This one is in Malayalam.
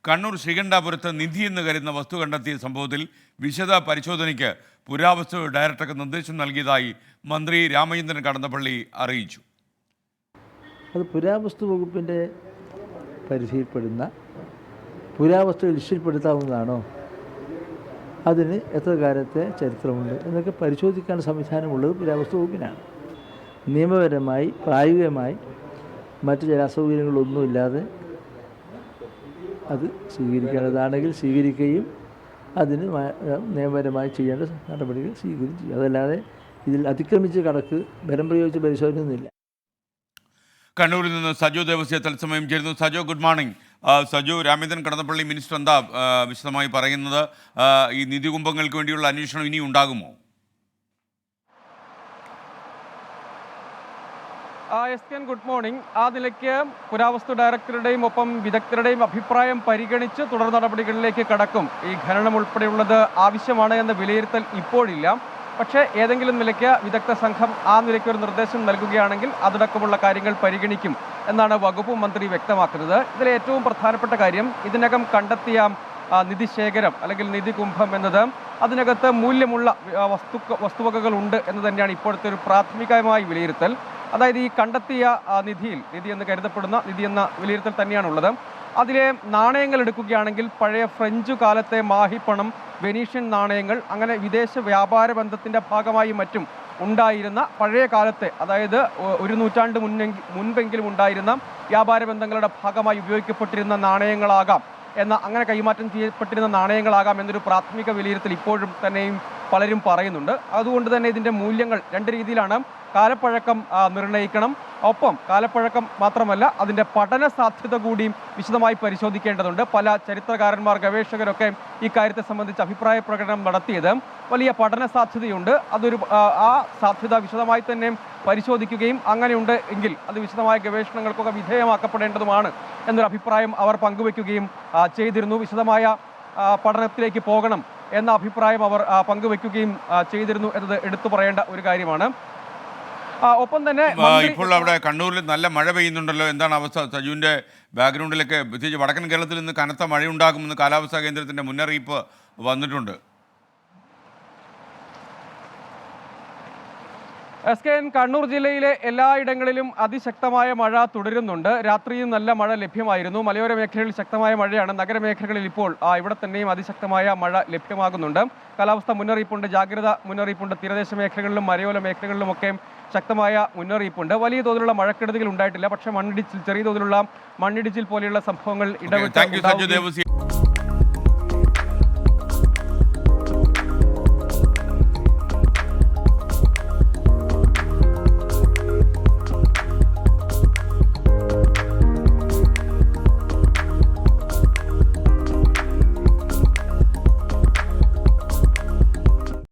കണ്ണൂർ ശ്രീകണ്ഠാപുരത്ത് നിധി എന്ന് കരുതുന്ന വസ്തു കണ്ടെത്തിയ സംഭവത്തിൽ വിശദ പരിശോധനയ്ക്ക് പുരാവസ്തു ഡയറക്ടർക്ക് നിർദ്ദേശം നൽകിയതായി മന്ത്രി രാമചന്ദ്രൻ കടന്നപ്പള്ളി അറിയിച്ചു. അത് പുരാവസ്തു വകുപ്പിൻ്റെ പരിധിയിൽപ്പെടുന്ന പുരാവസ്തു ലിസ്റ്റിൽപ്പെടുത്താവുന്നതാണോ, അതിന് എത്ര കാലത്തെ ചരിത്രമുണ്ട് എന്നൊക്കെ പരിശോധിക്കാൻ സംവിധാനമുള്ളത് പുരാവസ്തു വകുപ്പിനാണ്. നിയമപരമായി പ്രായോഗികമായി മറ്റ് ചില അസൗകര്യങ്ങളൊന്നുമില്ലാതെ അത് സ്വീകരിക്കേണ്ടതാണെങ്കിൽ സ്വീകരിക്കുകയും അതിന് നിയമപരമായി ചെയ്യേണ്ട നടപടികൾ സ്വീകരിക്കുകയും ചെയ്യും. അതല്ലാതെ ഇതിൽ അതിക്രമിച്ച് കടക്ക് ബലം പ്രയോഗിച്ച് പരിശോധനയൊന്നുമില്ല. കണ്ണൂരിൽ നിന്ന് സജു ദേവസ്യ തത്സമയം ചേരുന്നു. Saju, good morning. Saju, Ramachandran Kadannappally minister എന്താ വിശദമായി പറയുന്നത്? ഈ നിധി കുംഭങ്ങൾക്ക് വേണ്ടിയുള്ള അന്വേഷണം ഇനി ഉണ്ടാകുമോ? Good morning. ആ നിലയ്ക്ക് പുരാവസ്തു ഡയറക്ടറുടെയും ഒപ്പം വിദഗ്ധരുടെയും അഭിപ്രായം പരിഗണിച്ച് തുടർ നടപടികളിലേക്ക് കടക്കും. ഈ ഖനനം ഉൾപ്പെടെയുള്ളത് ആവശ്യമാണ് എന്ന വിലയിരുത്തൽ ഇപ്പോഴില്ല. പക്ഷേ ഏതെങ്കിലും നിലയ്ക്ക് വിദഗ്ധ സംഘം ആ നിലയ്ക്ക് ഒരു നിർദ്ദേശം നൽകുകയാണെങ്കിൽ അതടക്കമുള്ള കാര്യങ്ങൾ പരിഗണിക്കും എന്നാണ് വകുപ്പ് മന്ത്രി വ്യക്തമാക്കുന്നത്. ഇതിലെ ഏറ്റവും പ്രധാനപ്പെട്ട കാര്യം, ഇതിനകം കണ്ടെത്തിയ നിധി ശേഖരം അല്ലെങ്കിൽ നിധി കുംഭം എന്നത് അതിനകത്ത് മൂല്യമുള്ള വസ്തുവകകൾ ഉണ്ട് എന്ന് തന്നെയാണ് ഇപ്പോഴത്തെ ഒരു പ്രാഥമികമായ വിലയിരുത്തൽ. അതായത് ഈ കണ്ടെത്തിയ നിധി എന്ന് കരുതപ്പെടുന്ന നിധി എന്ന വിലയിരുത്തൽ തന്നെയാണുള്ളത്. അതിലെ നാണയങ്ങൾ എടുക്കുകയാണെങ്കിൽ പഴയ ഫ്രഞ്ച് കാലത്തെ മാഹിപ്പണം, വെനീഷ്യൻ നാണയങ്ങൾ, അങ്ങനെ വിദേശ വ്യാപാര ബന്ധത്തിൻ്റെ ഭാഗമായി മറ്റും ഉണ്ടായിരുന്ന പഴയ കാലത്തെ, അതായത് ഒരു നൂറ്റാണ്ട് മുൻപെങ്കിലും ഉണ്ടായിരുന്ന വ്യാപാര ബന്ധങ്ങളുടെ ഭാഗമായി ഉപയോഗിക്കപ്പെട്ടിരുന്ന നാണയങ്ങളാകാം അങ്ങനെ കൈമാറ്റം ചെയ്യപ്പെട്ടിരുന്ന നാണയങ്ങളാകാം എന്നൊരു പ്രാഥമിക വിലയിരുത്തൽ ഇപ്പോഴും തന്നെയും പലരും പറയുന്നുണ്ട്. അതുകൊണ്ട് തന്നെ ഇതിൻ്റെ മൂല്യങ്ങൾ രണ്ട് രീതിയിലാണ്. കാലപ്പഴക്കം നിർണ്ണയിക്കണം, ഒപ്പം കാലപ്പഴക്കം മാത്രമല്ല അതിൻ്റെ പഠന സാധ്യത കൂടിയും വിശദമായി പരിശോധിക്കേണ്ടതുണ്ട്. പല ചരിത്രകാരന്മാർ, ഗവേഷകരൊക്കെ ഈ കാര്യത്തെ സംബന്ധിച്ച് അഭിപ്രായ പ്രകടനം നടത്തിയത് വലിയ പഠന സാധ്യതയുണ്ട്. ആ സാധ്യത വിശദമായി തന്നെ പരിശോധിക്കുകയും അങ്ങനെയുണ്ട് എങ്കിൽ അത് വിശദമായ ഗവേഷണങ്ങൾക്കൊക്കെ വിധേയമാക്കപ്പെടേണ്ടതുമാണ് എന്നൊരു അഭിപ്രായം അവർ പങ്കുവയ്ക്കുകയും ചെയ്തിരുന്നു. വിശദമായ പഠനത്തിലേക്ക് പോകണം എന്ന അഭിപ്രായം അവർ പങ്കുവയ്ക്കുകയും ചെയ്തിരുന്നു എന്നത് എടുത്തു പറയേണ്ട ഒരു കാര്യമാണ്. ഒപ്പം തന്നെ ഇപ്പോൾ അവിടെ കണ്ണൂരിൽ നല്ല മഴ പെയ്യുന്നുണ്ടല്ലോ, എന്താണ് അവസ്ഥ? സജുവിൻ്റെ ബാക്ക്ഗ്രൗണ്ടിലൊക്കെ പ്രത്യേകിച്ച് വടക്കൻ കേരളത്തിൽ നിന്ന് കനത്ത മഴയുണ്ടാകുമെന്ന് കാലാവസ്ഥാ കേന്ദ്രത്തിൻ്റെ മുന്നറിയിപ്പ് വന്നിട്ടുണ്ട്. കണ്ണൂർ ജില്ലയിലെ എല്ലായിടങ്ങളിലും അതിശക്തമായ മഴ തുടരുന്നുണ്ട്. രാത്രിയും നല്ല മഴ ലഭ്യമായിരുന്നു. മലയോര മേഖലകളിൽ ശക്തമായ മഴയാണ്. നഗരമേഖലകളിൽ ഇപ്പോൾ ഇവിടെ തന്നെയും അതിശക്തമായ മഴ ലഭ്യമാകുന്നുണ്ട്. കാലാവസ്ഥ മുന്നറിയിപ്പുണ്ട്, ജാഗ്രത മുന്നറിയിപ്പുണ്ട്. തീരദേശ മേഖലകളിലും മലയോര മേഖലകളിലുമൊക്കെ ശക്തമായ മുന്നറിയിപ്പുണ്ട്. വലിയ തോതിലുള്ള മഴക്കെടുതികൾ ഉണ്ടായിട്ടില്ല, പക്ഷേ ചെറിയ തോതിലുള്ള മണ്ണിടിച്ചിൽ പോലെയുള്ള സംഭവങ്ങൾ ഇടവിട്ട്